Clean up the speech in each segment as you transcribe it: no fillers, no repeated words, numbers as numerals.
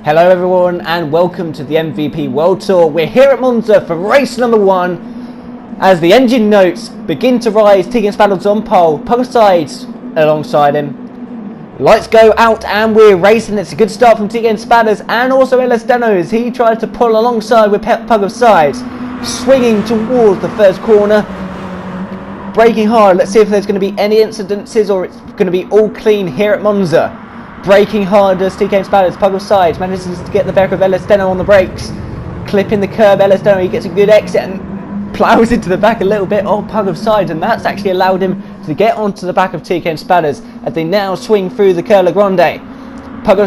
Hello everyone and welcome to the MVP World Tour. We're here at Monza for race number 1 as the engine notes begin to rise. TkmSpadders on pole, Sides alongside him. Lights go out and we're racing. It's a good start from TkmSpadders and also Elesteno as he tries to pull alongside with Sides, swinging towards the first corner. Braking hard. Let's see if there's going to be any incidences or it's going to be all clean here at Monza. Braking hard as TkmSpadders, Sides manages to get the back of Elesteno on the brakes. Clipping the curb, Elesteno, he gets a good exit and ploughs into the back a little bit of Sides, and that's actually allowed him to get onto the back of TkmSpadders as they now swing through the Curla Grande.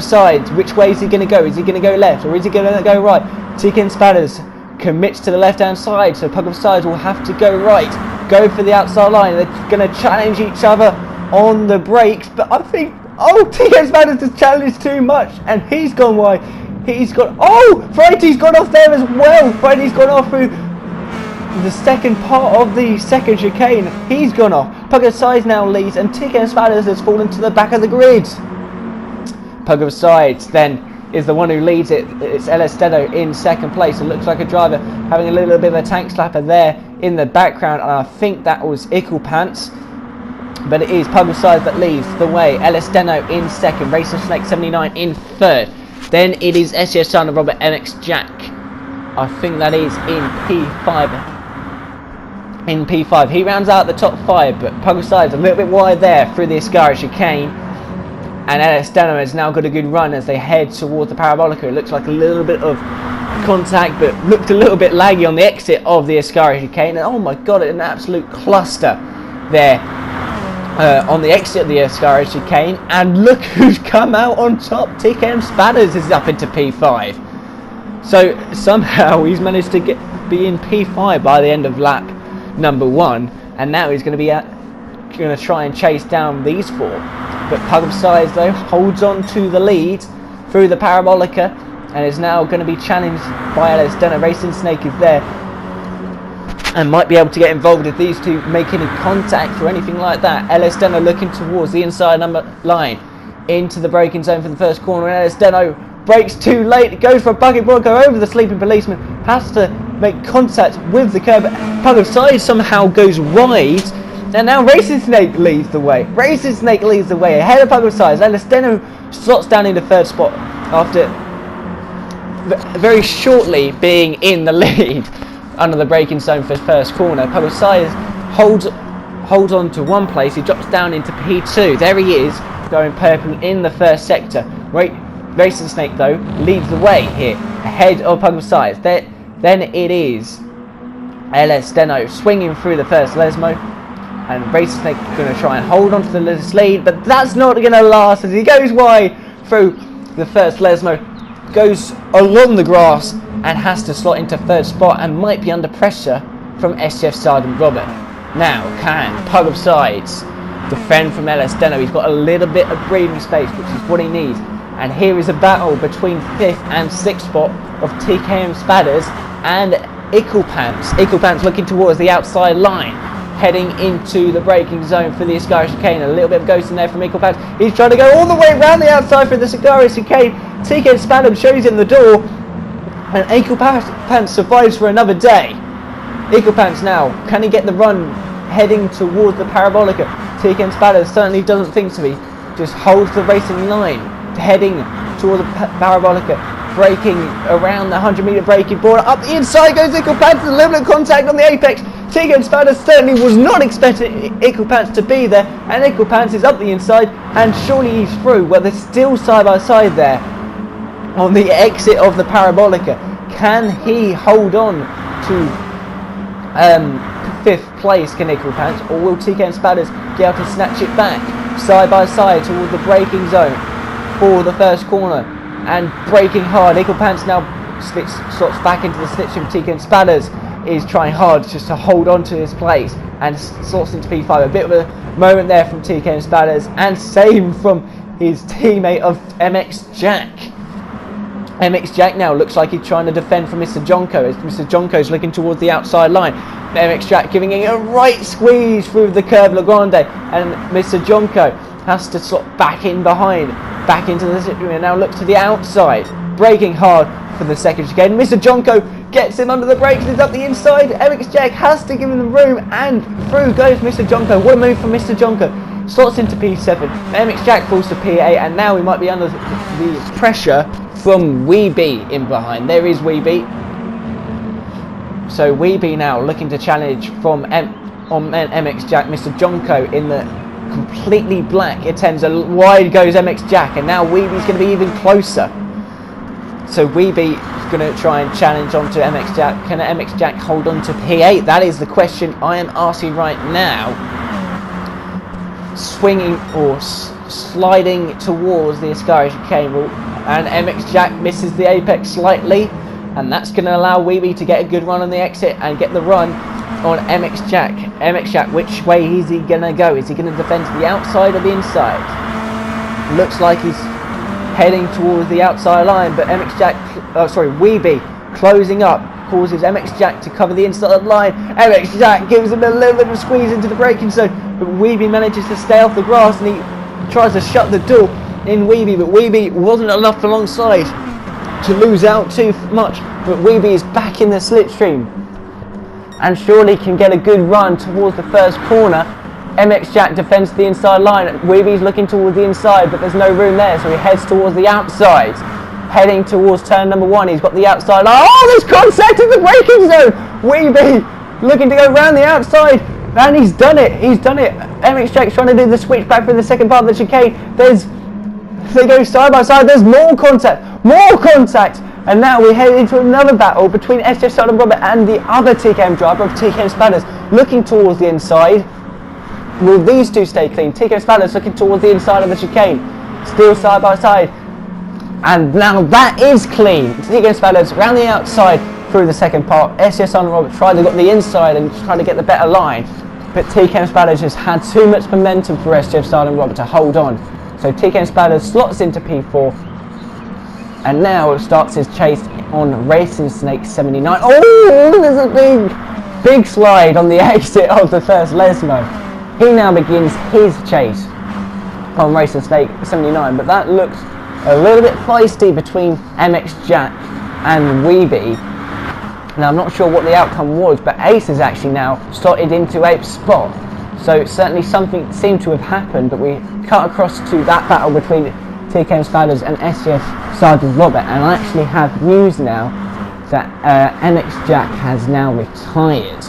Sides, which way is he going to go? Is he going to go left or is he going to go right? TkmSpadders commits to the left hand side, so Sides will have to go right. Go for the outside line. They're going to challenge each other on the brakes, but I think TkmSpadders has challenged too much and he's gone wide. He's got Freddy's gone off there as well. Freddy's gone off through the second part of the second chicane. He's gone off. Sides now leads and TkmSpadders has fallen to the back of the grid. Sides then is the one who leads it. It's Elesteno in second place. It looks like a driver having a little bit of a tank slapper there in the background, and I think that was Pants. But it is Sides that leads the way. Elesteno in second. Racer Snake 79 in third. Then it is SES son of Robert MX Jack. I think that is in P5. He rounds out the top 5, but Sides a little bit wide there through the Ascari chicane. And Elesteno has now got a good run as they head towards the Parabolica. It looks like a little bit of contact, but looked a little bit laggy on the exit of the Ascari chicane. And oh my god, an absolute cluster there. On the exit of the Ascari chicane, and look who's come out on top. TkmSpadders is up into P5, so somehow he's managed to be in P5 by the end of lap number 1, and now he's going to try and chase down these 4. But Sides though holds on to the lead through the Parabolica and is now going to be challenged by Elesteno. Racing Snake is there and might be able to get involved if these two make any contact or anything like that. Elesteno looking towards the inside number line into the braking zone for the first corner, and Elesteno brakes too late. It goes for a bucket Bronco over the sleeping policeman, has to make contact with the curb. Sides somehow goes wide, and now Racing Snake leads the way. Racing Snake leads the way ahead of Sides. Elesteno slots down in the third spot after very shortly being in the lead under the braking zone for first corner. Sides holds on to one place. He drops down into P2. There he is, going purple in the first sector. Racing Snake though leads the way here ahead of Sides. Then it is Elesteno swinging through the first Lesmo, and Racing Snake is going to try and hold on to the lead, but that's not going to last as he goes wide through the first Lesmo, goes along the grass and has to slot into third spot and might be under pressure from SCF Sergeant Robert. Now can Sides defend from Elesteno? He's got a little bit of breathing space, which is what he needs. And here is a battle between 5th and 6th spot of TkmSpadders and Pants looking towards the outside line, heading into the braking zone for the Ascari chicane. A little bit of ghosting there from Pants. He's trying to go all the way around the outside for the Ascari chicane. TkmSpadders shows him the door, and Pants survives for another day. Pants now, can he get the run heading towards the Parabolica? TkmSpadders certainly doesn't think so. He just holds the racing line, heading towards the Parabolica, braking around the 100-meter braking board. Up the inside goes Pants, a little bit of contact on the apex. TkmSpadders certainly was not expecting Pants to be there, and Pants is up the inside, and surely he's through. Well, they're still side by side there on the exit of the Parabolica. Can he hold on to 5th place, Pants, or will TkmSpadders be able to snatch it back side by side towards the braking zone for the first corner and braking hard? Pants now slots back into the slip stream. TkmSpadders is trying hard just to hold on to his place and slots into P5. A bit of a moment there from TkmSpadders, and same from his teammate of MX Jack. MX Jack now looks like he's trying to defend from Mr. Jonko as Mr. Jonko's looking towards the outside line. MX Jack giving it a right squeeze through the curve Grande, and Mr. Jonko has to slot back in behind, back into the situation, and now looks to the outside braking hard for the second chicane. Mr. Jonko gets him under the brakes, is up the inside. MX Jack has to give him the room, and through goes Mr. Jonko. What a move from Mr. Jonko. Slots into P7. MX Jack falls to P8, and now we might be under the pressure from Weeby in behind. There is Weeby. So Weeby now looking to challenge from MX Jack. Mr. Jonko in the completely black Atenza. Wide goes MX Jack, and now Weeby's going to be even closer. So Weeby is going to try and challenge onto MX Jack. Can MX Jack hold on to P8? That is the question I am asking right now. Swinging or sliding towards the Ascari chicane, and MX Jack misses the apex slightly, and that's going to allow Weeby to get a good run on the exit and get the run on MX Jack. MX Jack, which way is he going to go? Is he going to defend to the outside or the inside? Looks like he's heading towards the outside line, but Weeby closing up causes MX Jack to cover the inside line. MX Jack gives him a little bit of a squeeze into the braking zone, but Weeby manages to stay off the grass, and he tries to shut the door in Weeby, but Weeby wasn't enough alongside to lose out too much. But Weeby is back in the slipstream and surely can get a good run towards the first corner. MX Jack defends the inside line. Weeby's looking towards the inside, but there's no room there, so he heads towards the outside. Heading towards turn number 1, he's got the outside line. Oh, there's contact in the braking zone! Weeby looking to go round the outside, and he's done it. MX Jack's trying to do the switch back from the second part of the chicane. They go side by side. There's more contact, and now we head into another battle between SHAREfactory Silent Robert and the other TKM driver of TkmSpadders, looking towards the inside. Will these two stay clean? TkmSpadders looking towards the inside of the chicane, still side by side. And now that is clean. TkmSpadders round the outside through the second part. SHAREfactory Silent Robert tried to get the inside and trying to get the better line, but TkmSpadders just had too much momentum for SHAREfactory Silent Robert to hold on. So TkmSpadders slots into P4, and now starts his chase on Racing Snake 79. Oh, there's a big slide on the exit of the first Lesmo. He now begins his chase on Racing Snake 79, but that looks a little bit feisty between MX Jack and Weeby. Now I'm not sure what the outcome was, but Ace has actually now slotted into 8th spot. So certainly something seemed to have happened, but we cut across to that battle between TkmSpadders and SHAREfactory Sergeant Robert, and I actually have news now that MX Jack has now retired.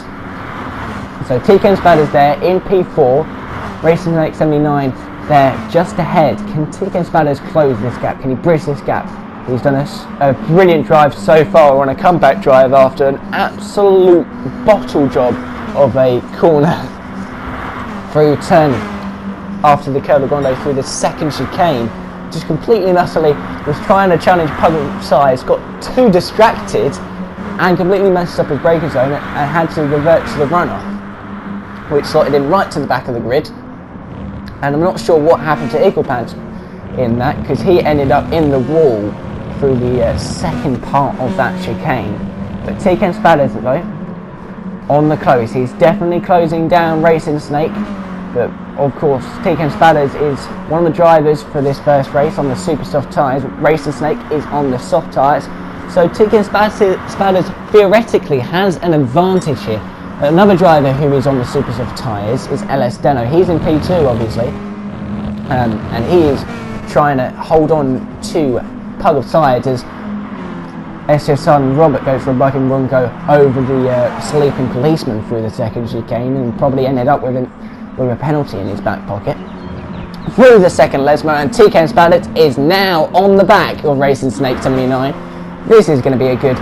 So TkmSpadders there in P4, Racing Snake 79 there just ahead. Can TkmSpadders close this gap? Can he bridge this gap? He's done a brilliant drive so far on a comeback drive after an absolute bottle job of a corner through turn after the Curve Grande through the second chicane. Just completely and utterly was trying to challenge Puggle Size, got too distracted and completely messed up his braking zone and had to revert to the runoff, which slotted him right to the back of the grid. And I'm not sure what happened to Eagle Pants in that, because he ended up in the wall through the second part of that chicane. But TkmSpadders though, on the close, he's definitely closing down Racing Snake. But of course, TkmSpadders is one of the drivers for this first race on the super soft tyres. Racing Snake is on the soft tyres. So TkmSpadders theoretically has an advantage here. Another driver who is on the super soft tyres is LS Deno. He's in P2 obviously, and he is trying to hold on to Puggle Sides as SHAREfactory Silent Robert goes for a bucking Bronco over the sleeping policeman through the second chicane, and probably ended up with a penalty in his back pocket. Through the second Lesmo, and TkmSpadders is now on the back of Racing Snake 79. This is going to be a good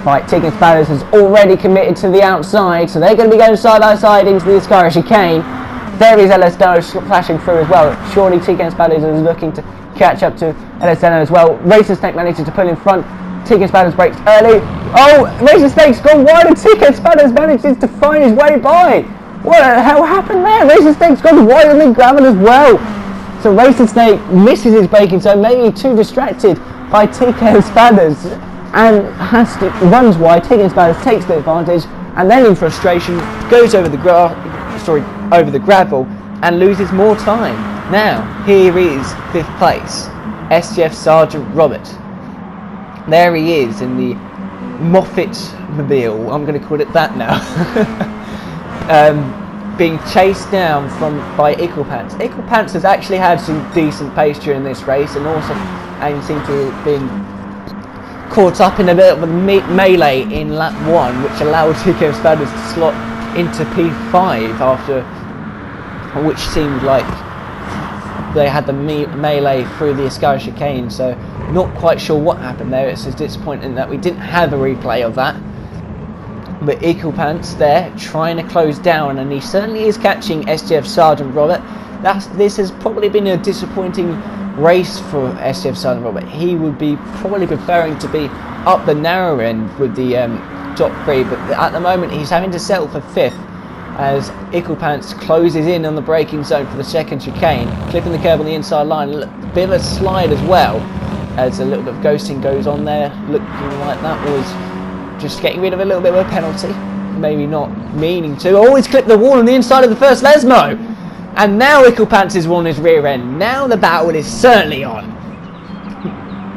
fight. TkmSpadders has already committed to the outside, so they're going to be going side by side into the Ascari chicane. There is LS Deno flashing through as well. Surely TkmSpadders is looking to catch up to LS Deno as well. Racing Snake manages to pull in front. TkmSpadders breaks early. Oh, Racing Snake's gone wide, and TkmSpadders manages to find his way by. What the hell happened there? Racing Snake's gone wide on the gravel as well. So Racing Snake misses his braking zone, maybe too distracted by TkmSpadders, and runs wide. TkmSpadders takes the advantage, and then in frustration goes over the gravel and loses more time. Now here is 5th place, SHAREfactory Sergeant Robert. There he is in the Moffat-mobile, I'm going to call it that now, being chased down by Equipants. Equipants has actually had some decent pace during this race, and seemed to have been caught up in a bit of a melee in lap 1, which allowed TkmSpadders to slot into P5 after, which seemed like they had the melee through the Escara chicane, so not quite sure what happened there. It's just disappointing that we didn't have a replay of that. But Equipants there trying to close down, and he certainly is catching SGF Sergeant Robert. This has probably been a disappointing race for SGF Sergeant Robert. He would be probably preferring to be up the narrow end with the top 3, but at the moment he's having to settle for 5th as Equipants closes in on the braking zone for the second chicane, clipping the curb on the inside line. A bit of a slide as well, as a little bit of ghosting goes on there, looking like that was just getting rid of a little bit of a penalty, maybe not meaning to. Oh, he's clipped the wall on the inside of the first Lesmo, and now Equipants is on his rear end. Now the battle is certainly on.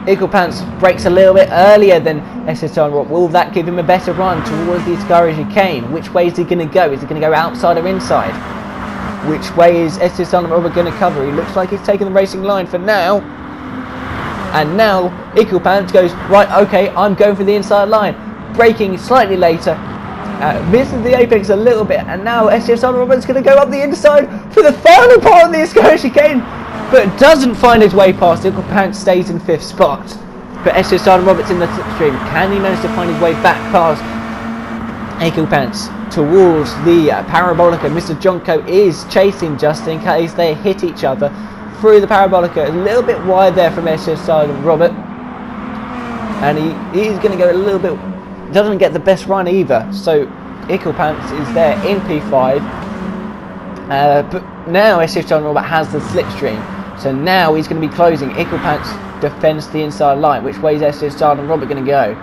Equipants brakes a little bit earlier than SSR. Will that give him a better run towards the Escara chicane? Which way is he going to go? Is he going to go outside or inside? Which way is SSR going to cover? He looks like he's taking the racing line for now. And now Equipants goes, right, okay, I'm going for the inside line. Braking slightly later. Misses the apex a little bit. And now SSR Robert's going to go up the inside for the final part of the Escara chicane, but doesn't find his way past. Equipants stays in 5th spot. But SSR Roberts in the slipstream. Can he manage to find his way back past Equipants towards the Parabolica? Mr. Jonko is chasing just in case they hit each other through the Parabolica. A little bit wide there from SSR Robert. And he's going to go a little bit, doesn't get the best run either. So Equipants is there in P5. But now SSR Robert has the slipstream. So now he's going to be closing. Equipants defends the inside line. Which way is SSR Robert going to go?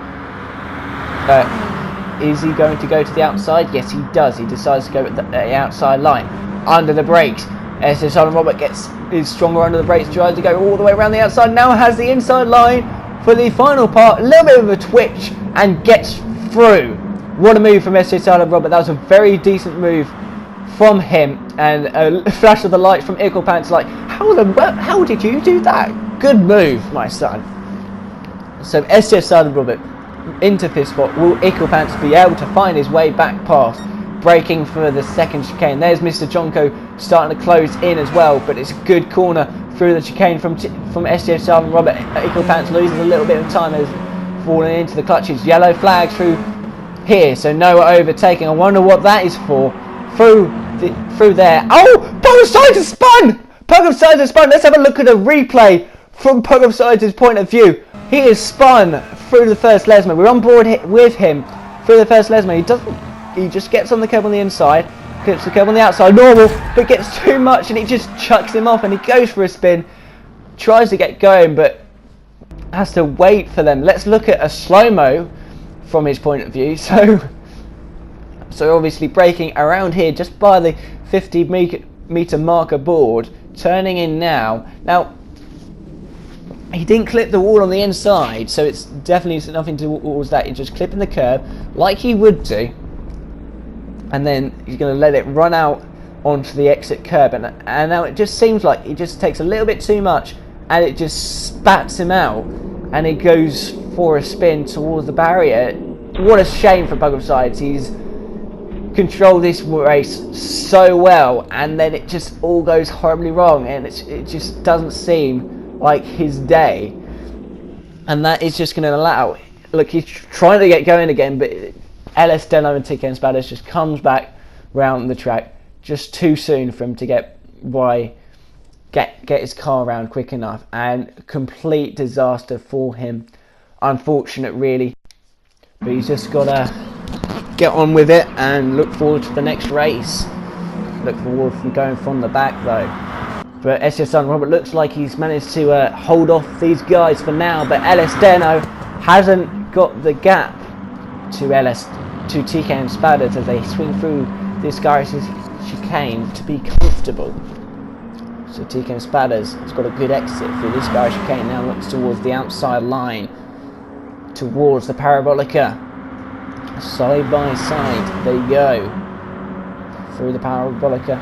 Is he going to go to the outside? Yes, he does. He decides to go at the outside line. Under the brakes. SSR Robert is stronger under the brakes. Tries to go all the way around the outside. Now has the inside line for the final part. A little bit of a twitch and gets through. What a move from SSR Robert. That was a very decent move from him, and a flash of the lights from Equipants, like, how did you do that? Good move, my son. So SSR Robert into 5th spot. Will Equipants be able to find his way back past? Braking for the second chicane. There's Mr. Jonko starting to close in as well, but it's a good corner through the chicane from SSR Robert. Equipants loses a little bit of time as falling into the clutches. Yellow flag through here, so no overtaking. I wonder what that is for. Through there. Oh! Pugosides has spun! Pugosides has spun! Let's have a look at a replay from Pugosides' point of view. He is spun through the first Lesmo. We're on board with him through the first Lesmo. He just gets on the curb on the inside, clips the curb on the outside, normal, but gets too much and he just chucks him off and he goes for a spin. Tries to get going, but has to wait for them. Let's look at a slow-mo from his point of view. So obviously braking around here just by the 50 meter marker board, turning in now. Now, he didn't clip the wall on the inside, so it's definitely nothing towards that. He's just clipping the curb like he would do, and then he's going to let it run out onto the exit curb. And now it just seems like he just takes a little bit too much, and it just spats him out, and he goes for a spin towards the barrier. What a shame for Pugosides. He's control this race so well, and then it just all goes horribly wrong, and it just doesn't seem like his day, and that is just going to allow. Look, he's trying to get going again, but LS Deno and TkmSpadders just comes back round the track just too soon for him to get his car around quick enough, and complete disaster for him. Unfortunate, really, but he's just got to get on with it and look forward to the next race. Look forward from going from the back though. But SSR Robert looks like he's managed to hold off these guys for now, but LS Deno hasn't got the gap to TkmSpadders as they swing through this guy's chicane to be comfortable. So TkmSpadders has got a good exit through this guy's chicane, now looks towards the outside line. towards the Parabolica. Side by side, there you go. Through the Parabolica.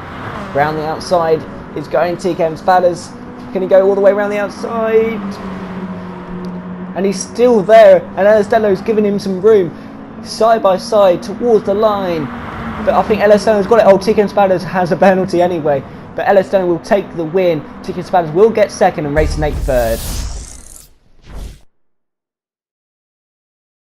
Round the outside is going TkmSpadders. Can he go all the way around the outside? And he's still there, and Elastello's giving him some room. Side by side towards the line. But I think Elastello's got it. Oh, TkmSpadders has a penalty anyway. But Elastello will take the win. TkmSpadders will get second and Racing 8 third.